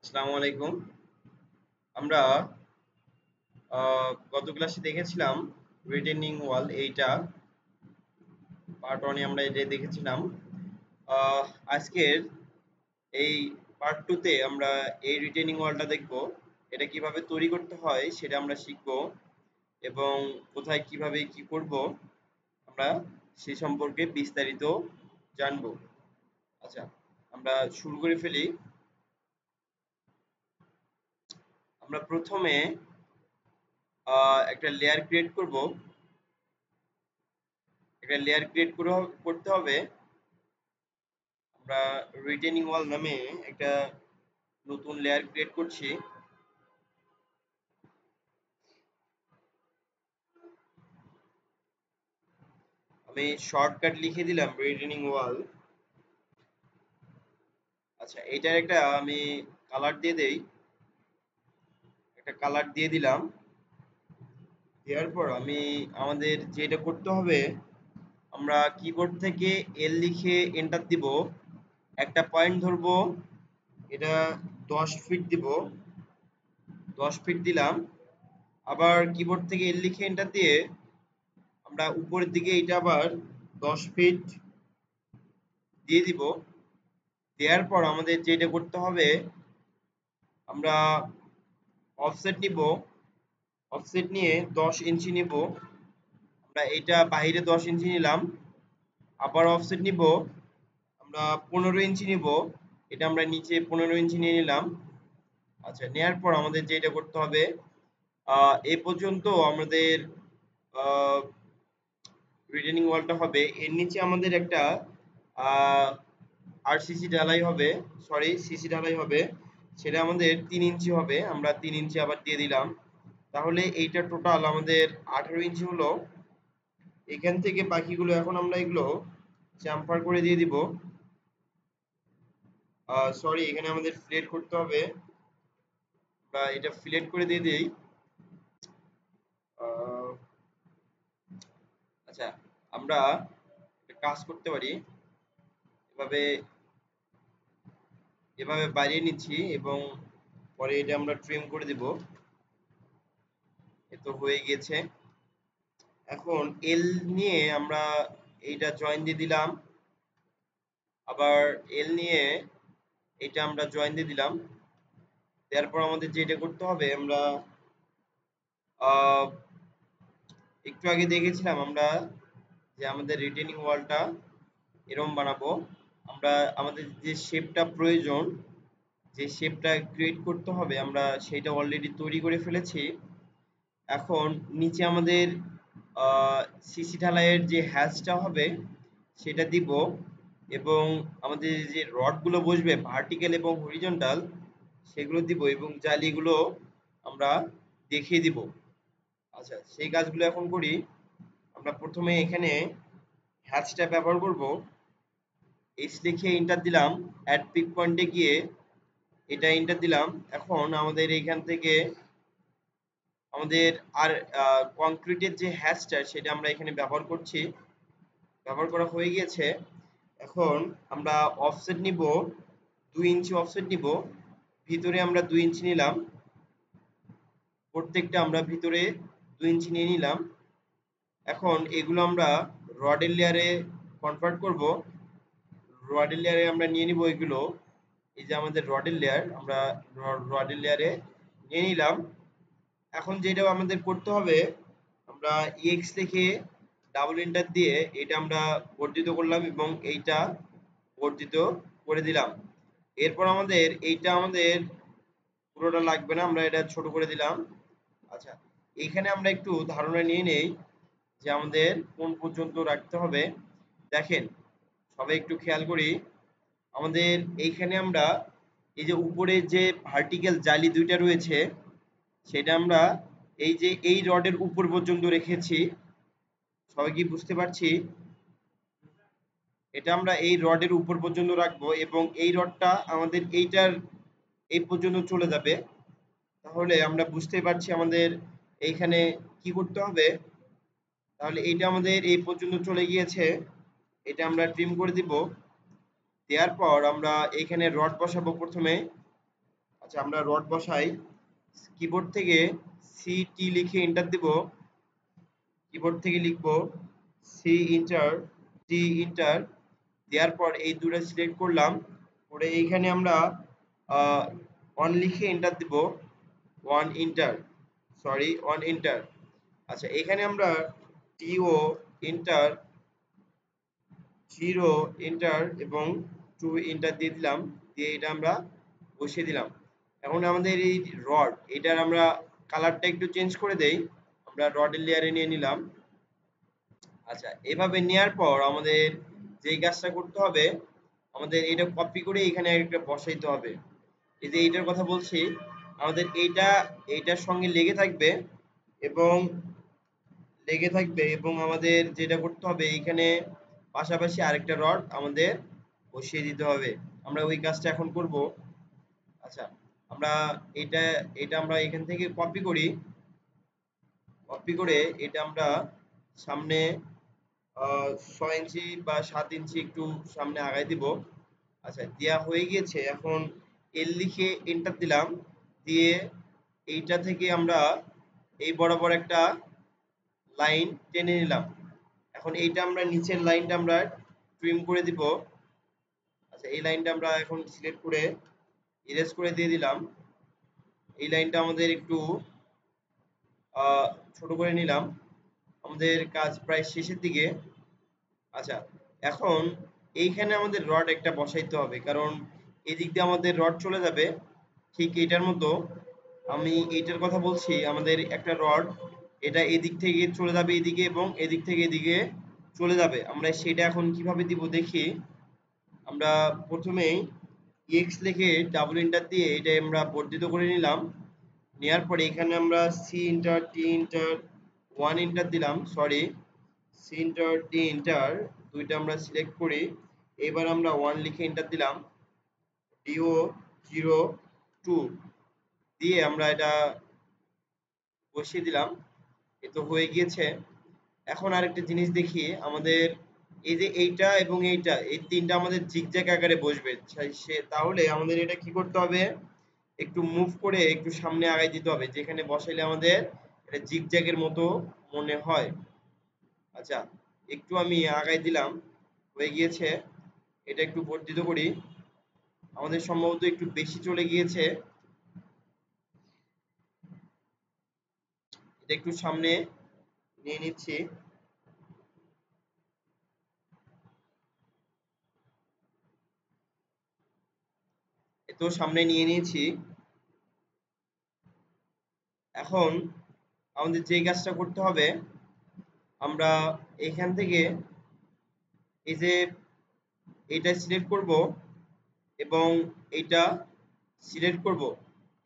আসসালামু আলাইকুম। আমরা গত ক্লাসে দেখেছিলাম রিটেনিং ওয়াল এইটা পার্ট 1 এ আমরা এটা দেখেছিলাম। আহ, আজকের এই পার্ট 2 তে আমরা এই রিটেনিং ওয়ালটা দেখব। এটা কিভাবে তৈরি করতে হয় সেটা আমরা শিখব এবং কোথায় কিভাবে কি করব আমরা সে সম্পর্কে বিস্তারিত জানব। আচ্ছা, আমরা শুরু করে ফেলি। আমরা প্রথমে একটা লেয়ার ক্রিয়েট করব। একটা লেয়ার ক্রিয়েট করতে হবে। আমরা রিটেনিং ওয়াল নামে একটা নতুন লেয়ার ক্রিয়েট করছি। আমি শর্টকাট লিখে দিলাম রিটেনিং ওয়াল। আচ্ছা, এটার একটা আমি কালার দিয়ে দেই। একটা কালার দিয়ে দিলাম। দেওয়ার পর আমি আমাদের যেটা করতে হবে, আমরা কিবোর্ড থেকে এল লিখে এন্টার দিব। একটা পয়েন্ট ধরবো, এটা 10 ফিট দিব। 10 ফিট দিলাম। আবার কিবোর্ড থেকে এল লিখে এন্টার দিয়ে আমরা উপরের দিকে এটা আবার 10 ফিট দিয়ে দিব। দেওয়ার পর আমাদের যেটা করতে হবে, আমরা অফসেট নিব। অফসেট নিয়ে 10 ইঞ্চি নিব। আমরা এটা বাইরে 10 ইঞ্চি নিলাম। আবার অফসেট নিব, আমরা 15 ইঞ্চি নিব। এটা আমরা নিচে 15 ইঞ্চি নিয়ে নিলাম। আচ্ছা, নেয়ার পর আমাদের যেটা করতে হবে, এ পর্যন্ত আমাদের রিটেনিং ওয়ালটা হবে। এর নিচে আমাদের একটা আরসিসি ঢালাই হবে, সরি সিসি ঢালাই হবে। সেটা আমাদের 3 ইঞ্চি হবে। আমরা 3 ইঞ্চি আবার দিয়ে দিলাম। তাহলে এইটা টোটাল আমাদের 18 ইঞ্চি হলো। এখান থেকে বাকিগুলো এখন আমরা এগুলো চাম্পার করে দিয়ে দিব। সরি, এখানে আমাদের ফিলেট করতে হবে। আমরা এটা ফিলেট করে দিয়ে দিই। আহ, আচ্ছা, আমরা একটা কাজ করতে পারি। এভাবে এভাবে বাড়িয়ে নিচ্ছি এবং পরে এটা আমরা ট্রিম করে দিব। এ তো হয়ে গেছে। এখন এল নিয়ে আমরা এইটা জয়েন দিয়ে দিলাম। আবার এল নিয়ে এটা আমরা জয়েন দিয়ে দিলাম। দেওয়ার পর আমাদের যেটা করতে হবে, আমরা আহ, একটু আগে দেখেছিলাম আমরা যে আমাদের রিটেনিং ওয়ালটা এরকম বানাবো। আমরা আমাদের যে শেপটা প্রয়োজন, যে শেপটা ক্রিয়েট করতে হবে, আমরা সেটা অলরেডি তৈরি করে ফেলেছি। এখন নিচে আমাদের সিসি ঢালাইয়ের যে হ্যাচটা হবে সেটা দিব এবং আমাদের যে রডগুলো বসবে ভার্টিক্যাল এবং হরিজন্টাল সেগুলো দিব এবং জালিগুলো আমরা দেখিয়ে দিব। আচ্ছা, সেই কাজগুলো এখন করি। আমরা প্রথমে এখানে হ্যাচটা ব্যবহার করব। এইচ লিখে এন্টার দিলাম। অ্যাড পিক পয়েন্টে গিয়ে এটা এন্টার দিলাম। এখন আমাদের এইখান থেকে আমাদের আর কংক্রিটের যে হ্যাচটা সেটা আমরা এখানে ব্যবহার করছি। ব্যবহার করা হয়ে গিয়েছে। এখন আমরা অফসেট নিব, 2 ইঞ্চি অফসেট নিব। ভিতরে আমরা 2 ইঞ্চি নিলাম। প্রত্যেকটা আমরা ভিতরে 2 ইঞ্চি নিয়ে নিলাম। এখন এগুলো আমরা রডের লেয়ারে কনভার্ট করব। রডের লেয়ারে আমরা নিয়ে নিব এগুলো। এই যে আমাদের রডের লেয়ার, আমরা রডের লেয়ারে নিয়ে নিলাম। এখন যেটা আমাদের করতে হবে, আমরা এক্স লিখে ডাবল এন্টার দিয়ে এটা আমরা বর্ধিত করলাম এবং এইটা বর্ধিত করে দিলাম। এরপর আমাদের এইটা আমাদের পুরোটা লাগবে না, আমরা এটা ছোট করে দিলাম। আচ্ছা, এইখানে আমরা একটু ধারণা নিয়ে নেই যে আমাদের কোন পর্যন্ত রাখতে হবে। দেখেন, সবাই একটু খেয়াল করি। আমাদের এইখানে আমরা এই যে উপরে যে ভার্টিক্যাল জালি দুইটা রয়েছে সেটা আমরা এই যে এই রডের উপর পর্যন্ত রেখেছি। সবাই কি বুঝতে পারছি? এটা আমরা এই রডের উপর পর্যন্ত রাখবো এবং এই রডটা আমাদের এইটার এই পর্যন্ত চলে যাবে। তাহলে আমরা বুঝতে পারছি আমাদের এইখানে কি করতে হবে। তাহলে এইটা আমাদের এই পর্যন্ত চলে গিয়েছে। এটা আমরা ট্রিম করে দিব। দেওয়ার পর আমরা এখানে রড বসাবো প্রথমে। আচ্ছা, আমরা রড বসাই। কিবোর্ড থেকে সিটি লিখে এন্টার দেব। কিবোর্ড থেকে লিখব সি ইন্টার টি ইন্টার, দেওয়ার পর এই দুটো সিলেক্ট করলাম, করে এইখানে আমরা ওয়ান লিখে এন্টার দেব। One enter, sorry one enter. আচ্ছা, এখানে আমরা টিও ইন্টার, জিরো ইন্টার এবং টু ইন্টার দিয়ে দিলাম, দিয়ে এটা আমরা বসিয়ে দিলাম। এখন আমাদের এই রড, এটার আমরা কালারটা একটু চেঞ্জ করে দেই। আমরা রডের লেয়ারে নিয়ে নিলাম। আচ্ছা, এভাবে নেওয়ার পর আমাদের যেই কাজটা করতে হবে, আমাদের এটা কপি করে এখানে একটা বসাইতে হবে। এই যে এইটার কথা বলছি, আমাদের এইটার সঙ্গে এবং আমাদের যেটা করতে হবে, এইখানে পাশাপাশি আরেকটা রড আমাদের বসিয়ে দিতে হবে। আমরা ওই কাজটা এখন করব। আচ্ছা, আমরা এটা এটা আমরা এখান থেকে কপি করি। কপি করে এটা আমরা সামনে 6 ইঞ্চি বা 7 ইঞ্চি একটু সামনে আগাই দিব। আচ্ছা, দেওয়া হয়ে গিয়েছে। এখন এল লিখে এন্টার দিলাম, দিয়ে এইটা থেকে আমরা এই বরাবর একটা লাইন টেনে নিলাম। এখন এইটা আমরা নিচের লাইনটা আমরা ট্রিম করে দিব। আচ্ছা, এই লাইনটা আমরা এখন সিলেক্ট করে ইরেজ করে দিয়ে দিলাম। এই লাইনটা আমাদের একটু আহ, ছোট করে নিলাম। আমাদের কাজ প্রায় শেষের দিকে। আচ্ছা, এখন এইখানে আমাদের রড একটা বসাইতে হবে, কারণ এদিক দিয়ে আমাদের রড চলে যাবে। ঠিক এটার মতো, আমি এইটার কথা বলছি, আমাদের একটা রড এটা এদিক থেকে চলে যাবে এদিকে এবং এদিক থেকে এদিকে চলে যাবে। আমরা সেটা এখন কিভাবে দিব দেখি। আমরা প্রথমেই এক্স লিখে ডাবল এন্টার দিয়ে এটা আমরা বর্ধিত করে নিলাম। নেওয়ার পরে এখানে আমরা সি ইন্টার টি ইন্টার ওয়ান ইন্টার দিলাম, সরি সি ইন্টার টি ইন্টার দুইটা আমরা সিলেক্ট করি। এবার আমরা ওয়ান লিখে এন্টার দিলাম, ডিও জিরো টু দিয়ে আমরা এটা বসিয়ে দিলাম। এ তো হয়ে গিয়েছে। এখন আরেকটা জিনিস দেখি, আমাদের এই যে এইটা এবং এইটা, এই তিনটা আমাদের জিগজ্যাগ আকারে বসবে। তাহলে আমাদের এটা কি করতে হবে, একটু মুভ করে একটু সামনে আগাই দিতে হবে, যেখানে বসাইলে আমাদের এটা জিগজ্যাগের মতো মনে হয়। আচ্ছা, একটু আমি আগাই দিলাম, হয়ে গিয়েছে। এটা একটু বর্ধিত করি, আমাদের সম্ভবত একটু বেশি চলে গিয়েছে। এটা একটু সামনে নিয়ে নিচ্ছি। এতো সামনে নিয়ে নিয়েছি। এখন আমাদের যে কাজটা করতে হবে, আমরা এখান থেকে এই যে এটা সিলেক্ট করব এবং এইটা সিলেক্ট করব।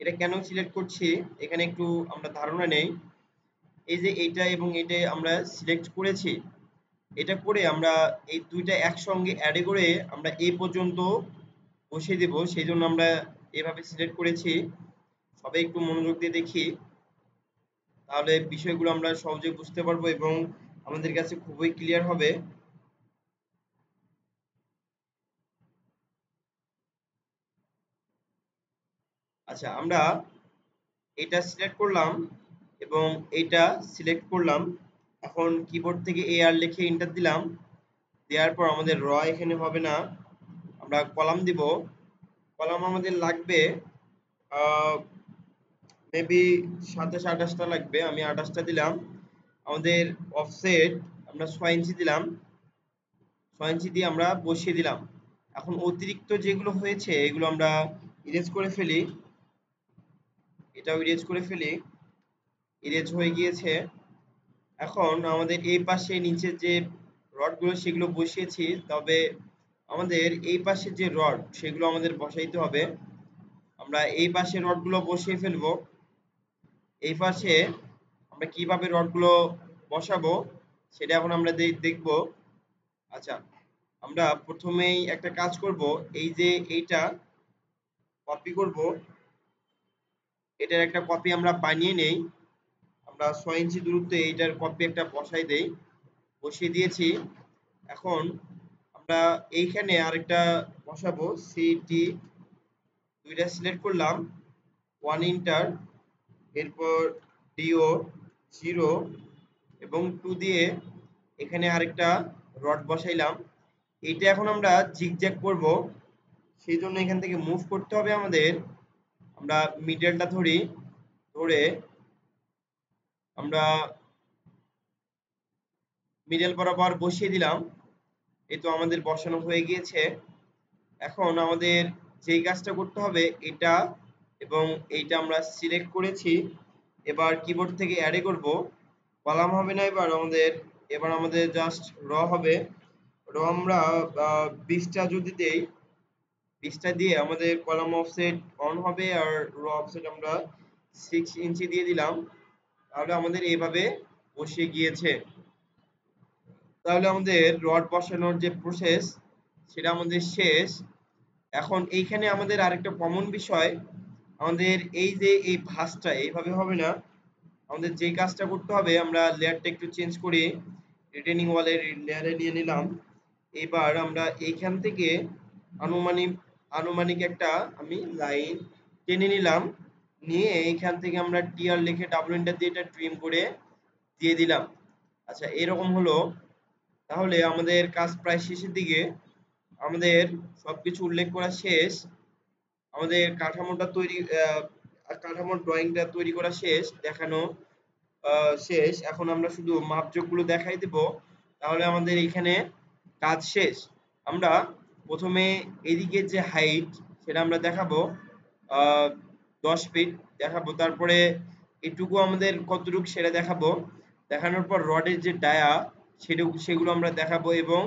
এটা কেন সিলেক্ট করছি এখানে একটু আমরা ধারণা নেই। এই যে এইটা এবং এটা আমরা সিলেক্ট করেছি, এটা করে আমরা এই দুইটা একসঙ্গে অ্যাড করে আমরা এই পর্যন্ত বসিয়ে দেব। সেই জন্য আমরা এভাবে সিলেক্ট করেছি। সবাই একটু মনোযোগ দিয়ে দেখি, তাহলে বিষয়গুলো আমরা সহজে বুঝতে পারবো এবং আমাদের কাছে খুবই ক্লিয়ার হবে। আচ্ছা, আমরা এটা সিলেক্ট করলাম এবং এইটা সিলেক্ট করলাম। এখন কিবোর্ড থেকে AR লিখে এন্টার দিলাম, দেওয়ার পর আমাদের এখানে হবে না, আমরা কলাম দিব। কলাম আমাদের লাগবে মেবি 27-28টা লাগবে, আমি 28টা দিলাম। আমাদের অফসেট আমরা 6 ইঞ্চি দিলাম, 6 ইঞ্চি দিয়ে আমরা বসিয়ে দিলাম। এখন অতিরিক্ত যেগুলো হয়েছে এগুলো আমরা ইরেজ করে ফেলি। এটাও ইরেজ করে ফেলি, ইরেজ হয়ে গিয়েছে। এখন আমাদের এই পাশে নিচে যে রডগুলো সেগুলো বসিয়েছি, তবে আমাদের এই পাশে যে রড সেগুলো আমাদের বসাইতে হবে। আমরা এই পাশে রডগুলো বসিয়ে ফেলবো। এই পাশে আমরা কিভাবে রডগুলো বসাবো সেটা এখন আমরা দেখব। আচ্ছা, আমরা প্রথমেই একটা কাজ করব, এই যে এইটা কপি করব, এটার একটা কপি আমরা বানিয়ে নেই। আমরা 6 ইঞ্চি দূরত্বে এইটার কপি একটা বসাই দেই, বসিয়ে দিয়েছি। এখন আমরা এইখানে আরেকটা বসাবো সিটি, দুইটা সিলেক্ট করলাম, 1 ইন্টার, এরপর ডিও 0 এবং 2 দিয়ে এখানে আরেকটা রড বসাইলাম। এইটা এখন আমরা জিগজ্যাগ করব, সেই জন্য এখান থেকে মুভ করতে হবে আমাদের। আমরা মিডলটা ধরে আমরা মিডল বরাবর বসিয়ে দিলাম। এই তো আমাদের বসানো হয়ে গিয়েছে। এখন আমাদের যেই কাজটা করতে হবে, এটা এবং এইটা আমরা সিলেক্ট করেছি। এবার কিবোর্ড থেকে অ্যাডে করব, কলাম হবে না, এবার আমাদের জাস্ট র হবে। র আমরা 20টা যদি দেই, 20টা দিয়ে আমাদের কলাম অফসেট অন হবে, আর র অফসেট আমরা 6 ইঞ্চি দিয়ে দিলাম। তাহলে আমাদের এইভাবে বসে গিয়েছে। তাহলে আমাদের রড বসানোর যে প্রসেস সেটা আমাদের শেষ। এখন এইখানে আমাদের আরেকটা কমন বিষয়, আমাদের এই যে এই ভাঁজটা এইভাবে হবে না। আমাদের যেই কাজটা করতে হবে, আমরা লেয়ারটা একটু চেঞ্জ করে রিটেনিং ওয়ালের লেয়ারে নিয়ে নিলাম। এবার আমরা এইখান থেকে আনুমানিক আনুমানিক একটা আমি লাইন টেনে নিলাম, নিয়ে এইখান থেকে আমরা টিআর লিখে ডাবল এন্টার দিয়ে এটা ট্রিম করে দিয়ে দিলাম। আচ্ছা, এরকম হলো। তাহলে আমাদের কাজ প্রায় শেষের দিকে, আমাদের সবকিছু উল্লেখ করা শেষ, আমাদের কাঠামোর ড্রয়িংটা তৈরি করা শেষ, দেখানো শেষ। এখন আমরা শুধু মাপজোখগুলো দেখাই দেব, তাহলে আমাদের এখানে কাজ শেষ। আমরা প্রথমে এদিকে যে হাইট সেটা আমরা দেখাবো, 10 ফিট দেখাবো। তারপরে এটুকু আমাদের কতটুকু সেটা দেখাবো। দেখানোর পর রডের যে ডায়া সেগুলো আমরা দেখাবো, এবং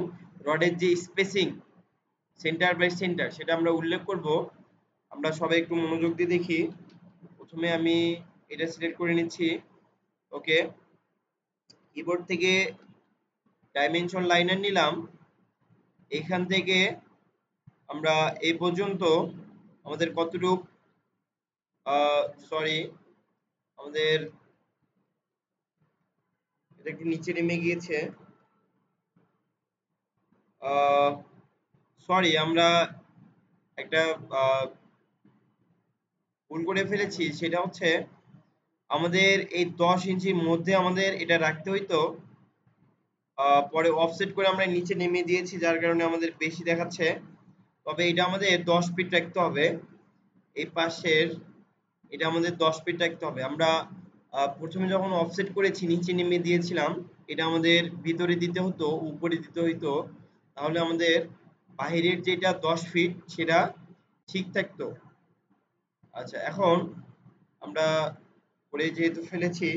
রডের যে স্পেসিং সেন্টার বাই সেন্টার সেটা আমরা উল্লেখ করব। আমরা সবাই একটু মনোযোগ দিয়ে দেখি। প্রথমে আমি এটা সিলেক্ট করে নিচ্ছি। ওকে, কিবোর্ড থেকে ডাইমেনশন লাইনার নিলাম। এখান থেকে আমরা এই পর্যন্ত আমাদের কতটুক, সরি, আমাদের এটা একটু নিচে নেমে গিয়েছে। সরি, আমরা একটা ভুল করে ফেলেছি। সেটা হচ্ছে আমাদের এই 10 ইঞ্চির মধ্যে আমাদের এটা রাখতে হইতো, পরে অফসেট করে আমরা নিচে নেমে দিয়েছি, যার কারণে আমাদের বেশি দেখাচ্ছে। তবে এটা আমাদের 10 ফিট রাখতে হবে। এই পাশের এটা আমাদের 10 ফিট রাখতে হবে। আমরা প্রথমে যখন অফসেট করেছি নিচে নেমে দিয়েছিলাম, এটা আমাদের ভিতরে দিতে হতো, উপরে দিতে হইতো, তাহলে আমাদের বাহিরের যেটা 10 ফিট সেটা ঠিক থাকতো। আচ্ছা, এখন আমরা করে যেহেতু ফেলেছি,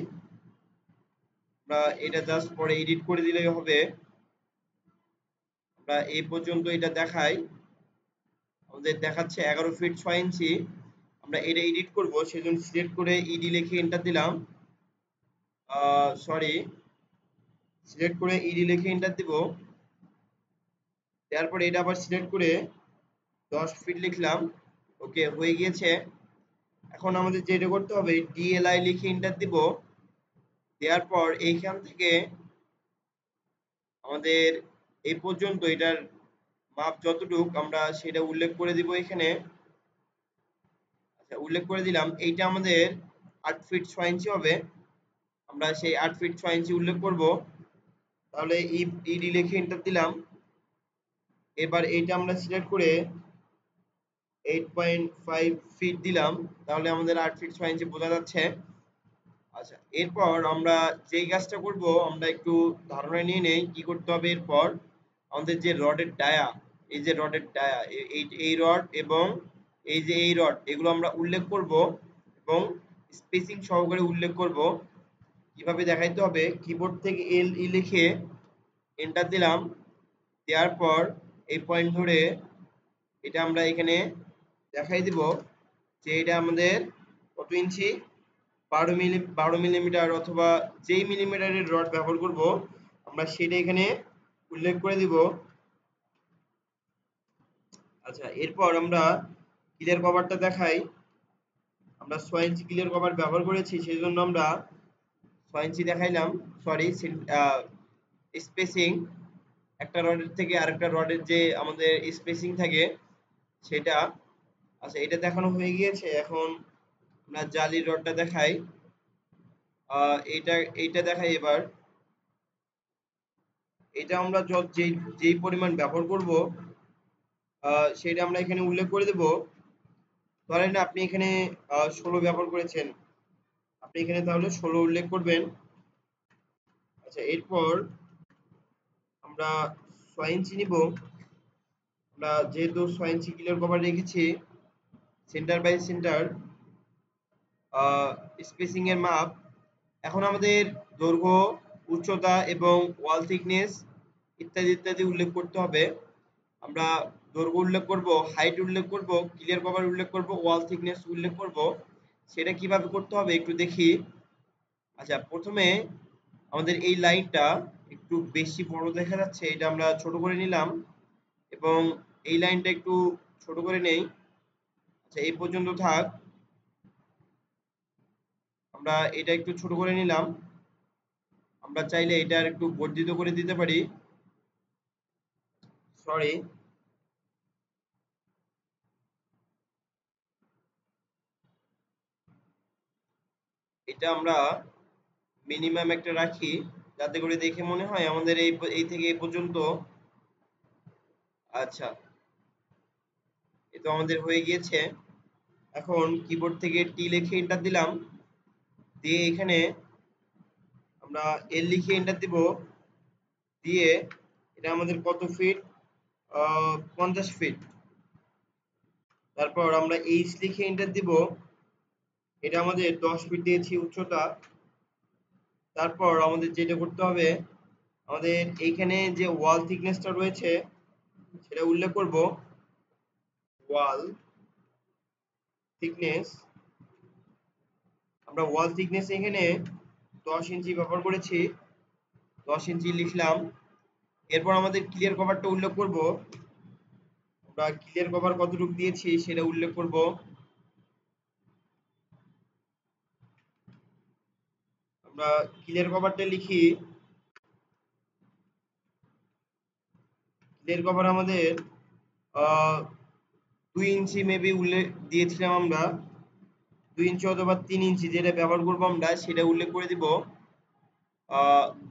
আমরা এটা জাস্ট পরে এডিট করে দিলেই হবে। আমরা এই পর্যন্ত এটা দেখাই, আমাদের দেখাচ্ছে 11 ফিট 6 ইঞ্চি। আমরা এটা এডিট করব, সেজন্য সিলেক্ট করে ইডি লিখে এন্টার দিলাম। সরি, সিলেক্ট করে ইডি লিখে এন্টার দিব। তারপর এটা আবার সিলেক্ট করে 10 ফিট লিখলাম। ওকে, হয়ে গিয়েছে। এখন আমাদের যেটা করতে হবে, ডিএলআই লিখে এন্টার দিব। দেওয়ার পর এইখান থেকে আমাদের এই পর্যন্ত এটার মাপ যতটুক আমরা সেটা উল্লেখ করে দিব এখানে। আচ্ছা, উল্লেখ করে দিলাম। এইটা আমাদের 8 ফিট 6 ইঞ্চি হবে। আমরা সেই 8 ফিট 6 ইঞ্চি উল্লেখ করব। তাহলে ইডি লিখে এন্টার দিলাম। এবার এইটা আমরা সিলেক্ট করে 8.5 ফিট দিলাম, তাহলে আমাদের 8 ফিট 6 ইঞ্চি বোঝা যাচ্ছে। আচ্ছা, এরপর আমরা যেই কাজটা করব, আমরা একটু ধারণা নিয়ে নেই কি করতে হবে। এরপর আমাদের যে রডের ডায়া, এই যে রডের ডায়া, এই রড এবং এই যে এই রড, এগুলো আমরা উল্লেখ করব এবং স্পেসিং সহকারে উল্লেখ করব। কিভাবে দেখাইতে হবে, কিবোর্ড থেকে এল ই লিখে এন্টার দিলাম। দেওয়ার পর এই পয়েন্ট ধরে এটা আমরা এখানে দেখাই দিব যে এটা আমাদের কত ইঞ্চি, 12 মিলিমিটার, অথবা যেই মিলিমিটারের রড ব্যবহার করব আমরা সেটা এখানে উল্লেখ করে দিব। আচ্ছা, এরপর আমরা ক্লিয়ার কভারটা দেখাই। আমরা 6 ইঞ্চি ক্লিয়ার কভার ব্যবহার করেছি, সেই জন্য আমরা 6 ইঞ্চি দেখাইলাম। সরি, স্পেসিং একটা রডের থেকে আরেকটা রডের যে আমাদের স্পেসিং থাকে সেটা। আচ্ছা, এটা দেখানো হয়ে গিয়েছে। এখন আমরা জালি রডটা দেখাই। এইটা এইটা দেখাই এবার। এটা আমরা যেই পরিমাণ ব্যবহার করব সেটা আমরা এখানে উল্লেখ করে দেব। ধরেন আপনি এখানে 16 ব্যবহার করেছেন, আপনি এখানে তাহলে 16 উল্লেখ করবেন। আচ্ছা, এরপর আমরা 6 ইঞ্চি নিব। আমরা যেহেতু 6 ইঞ্চি ক্লিয়ার কভার রেখেছি, সেন্টার বাই সেন্টার স্পেসিং এর মাপ। এখন আমাদের দৈর্ঘ্য, উচ্চতা এবং ওয়াল থিকনেস ইত্যাদি ইত্যাদি উল্লেখ করতে হবে। আমরা দৈর্ঘ্য উল্লেখ করব, হাইট উল্লেখ করব, ক্লিয়ার কভার উল্লেখ করব, ওয়াল থিকনেস উল্লেখ করব। সেটা কিভাবে করতে হবে একটু দেখি। আচ্ছা, প্রথমে আমাদের এই লাইনটা একটু বেশি বড় দেখা যাচ্ছে, এটা আমরা ছোট করে নিলাম এবং এই লাইনটা একটু ছোট করে নেই। আচ্ছা, এই পর্যন্ত থাক। আমরা এটা একটু ছোট করে নিলাম। আমরা চাইলে এটা আর একটু বর্ধিত করে দিতে পারি। সরি। এটা আমরা মিনিমাম একটা রাখি, যাতে করে দেখে মনে হয় আমাদের এই থেকে এই পর্যন্ত। আচ্ছা, এ তো আমাদের হয়ে গিয়েছে। এখন কিবোর্ড থেকে টি লিখে এন্টার দিলাম, দিয়ে এখানে আমরা এল লিখে এন্টার দিব, দিয়ে এটা আমাদের কত ফিট? 50 ফিট। তারপর আমরা এইচ লিখে এন্টার দিব, এটা আমাদের 10 ফিট দিয়েছি উচ্চতা। তারপর আমাদের যেটা করতে হবে, আমাদের এইখানে যে ওয়াল থিকনেসটা রয়েছে সেটা উল্লেখ করব। ওয়াল থিকনেস, আমরা ওয়াল থিকনেস এখানে 10 ইঞ্চি ব্যবহার করেছি, 10 ইঞ্চি লিখলাম। এরপর আমাদের ক্লিয়ার কভারটা উল্লেখ করব। আমরা ক্লিয়ার কভার কতটুকু দিয়েছি সেটা উল্লেখ করব। আমরা ক্লিয়ার কভারটা লিখি। ক্লিয়ার কভার আমাদের 2 ইঞ্চি মেবি উল্লেখ দিয়েছিলাম আমরা। 2 ইঞ্চি অথবা 3 ইঞ্চি যেটা ব্যবহার করব আমরা সেটা উল্লেখ করে দিব।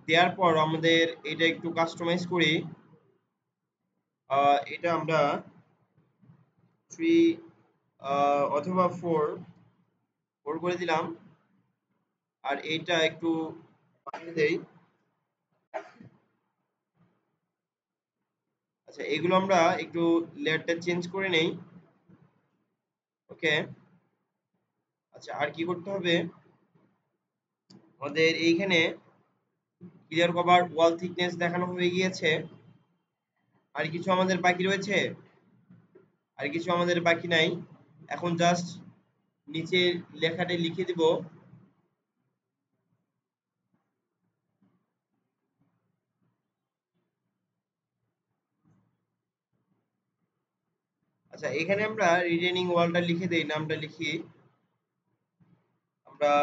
দেওয়ার পর আমাদের এটা একটু কাস্টমাইজ করি। এটা আমরা 3 অথবা 4 করে দিলাম। আর এইটা একটু বাড়িয়ে দেই। আচ্ছা, এগুলো আমরা একটু লেয়ারটা চেঞ্জ করে নেই। ওকে। আচ্ছা, আর কি করতে হবে, আমাদের এইখানে ক্লিয়ার কভার ওয়াল থিকনেস দেখানো হয়ে গিয়েছে। আর কিছু আমাদের বাকি রয়েছে? আর কিছু আমাদের বাকি নাই। এখন জাস্ট নিচে লেখাটা লিখে দিব। আচ্ছা, এখানে আমরা রিটেনিং ওয়ালটা লিখে দেই, নামটা লিখি। আমরা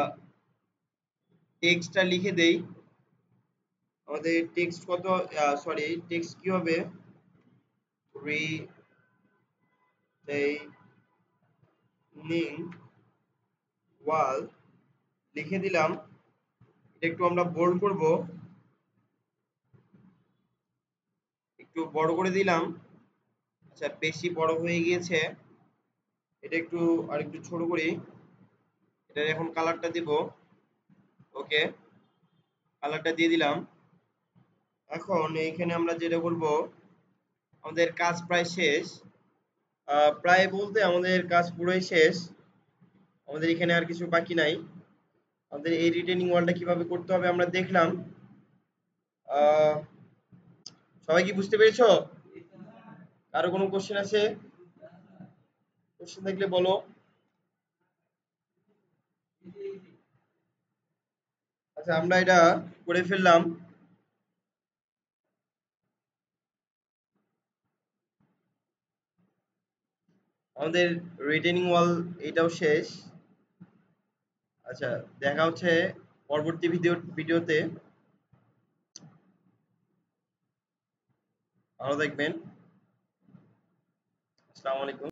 টেক্সটটা লিখে দেই। আমাদের টেক্সট কত? সরি, টেক্সট কি হবে? রিটেনিং ওয়াল লিখে দিলাম। এটা একটু আমরা বোল্ড করব, একটু বড় করে দিলাম। আচ্ছা, বেশি বড় হয়ে গিয়েছে, এটা একটু আর একটু ছোট করি। এটার এখন কালারটা দিব। ওকে, কালারটা দিয়ে দিলাম। এখন এইখানে আমরা যেটা করব, আমাদের কাজ প্রায় শেষ। প্রায় বলতে আমাদের কাজ পুরোই শেষ। আমাদের এখানে আর কিছু বাকি নাই। আমাদের এই রিটেনিং ওয়ালটা কিভাবে করতে হবে আমরা দেখলাম। আহ, সবাই কি বুঝতে পেরেছো? কারো কোনো কোশ্চেন আছে? কোশ্চেন থাকলে বলো। আচ্ছা, আমরা এটা করে ফেললাম। আমাদের রিটেনিং ওয়াল এটাও শেষ। আচ্ছা, দেখা হচ্ছে পরবর্তী ভিডিওতে। ভালো থাকবেন। আসসালামু আলাইকুম।